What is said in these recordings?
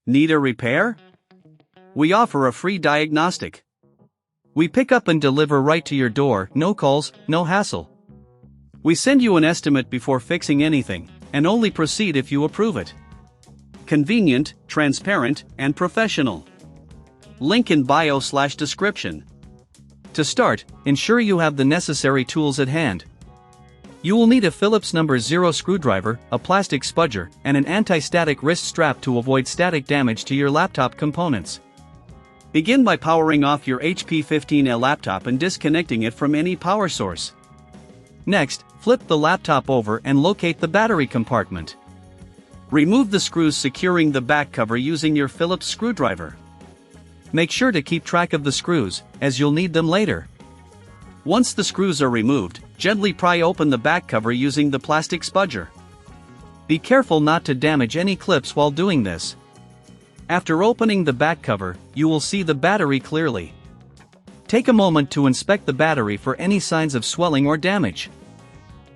Need a repair? We offer a free diagnostic. We pick up and deliver right to your door, no calls, no hassle. We send you an estimate before fixing anything, and only proceed if you approve it. Convenient, transparent, and professional. Link in bio/description. To start, ensure you have the necessary tools at hand. You will need a Phillips No. 0 screwdriver, a plastic spudger, and an anti-static wrist strap to avoid static damage to your laptop components. Begin by powering off your HP 15L laptop and disconnecting it from any power source. Next, flip the laptop over and locate the battery compartment. Remove the screws securing the back cover using your Phillips screwdriver. Make sure to keep track of the screws, as you'll need them later. Once the screws are removed, gently pry open the back cover using the plastic spudger. Be careful not to damage any clips while doing this. After opening the back cover, you will see the battery clearly. Take a moment to inspect the battery for any signs of swelling or damage.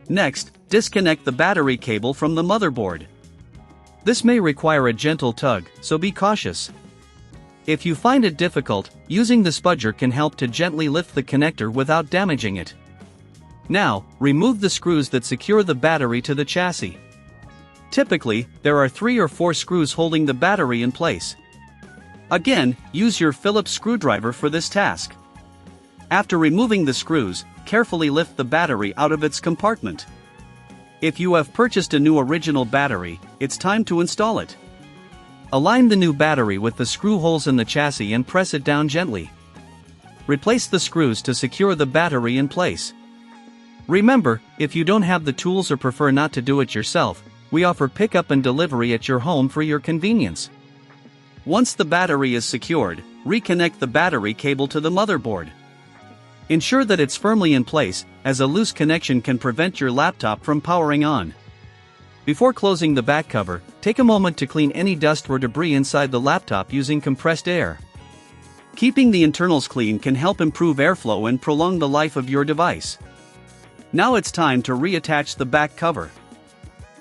Next, disconnect the battery cable from the motherboard. This may require a gentle tug, so be cautious. If you find it difficult, using the spudger can help to gently lift the connector without damaging it. Now, remove the screws that secure the battery to the chassis. Typically, there are 3 or 4 screws holding the battery in place. Again, use your Phillips screwdriver for this task. After removing the screws, carefully lift the battery out of its compartment. If you have purchased a new original battery, it's time to install it. Align the new battery with the screw holes in the chassis and press it down gently. Replace the screws to secure the battery in place. Remember, if you don't have the tools or prefer not to do it yourself, we offer pickup and delivery at your home for your convenience. Once the battery is secured, reconnect the battery cable to the motherboard. Ensure that it's firmly in place, as a loose connection can prevent your laptop from powering on. Before closing the back cover, take a moment to clean any dust or debris inside the laptop using compressed air. Keeping the internals clean can help improve airflow and prolong the life of your device. Now it's time to reattach the back cover.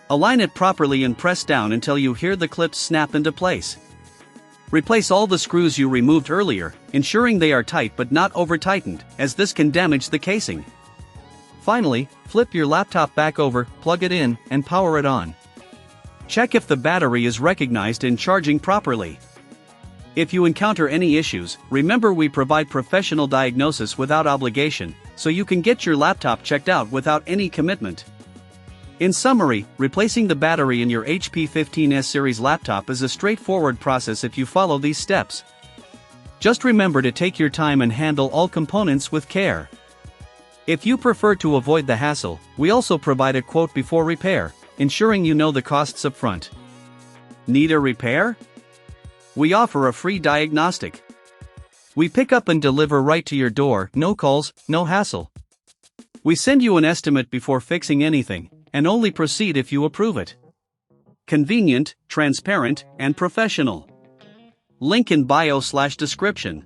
Align it properly and press down until you hear the clips snap into place. Replace all the screws you removed earlier, ensuring they are tight but not over-tightened, as this can damage the casing. Finally, flip your laptop back over, plug it in, and power it on. Check if the battery is recognized and charging properly. If you encounter any issues, remember we provide professional diagnosis without obligation, so you can get your laptop checked out without any commitment. In summary, replacing the battery in your HP 15S series laptop is a straightforward process if you follow these steps. Just remember to take your time and handle all components with care. If you prefer to avoid the hassle, we also provide a quote before repair, ensuring you know the costs up front. Need a repair? We offer a free diagnostic. We pick up and deliver right to your door, no calls, no hassle. We send you an estimate before fixing anything, and only proceed if you approve it. Convenient, transparent, and professional. Link in bio/description.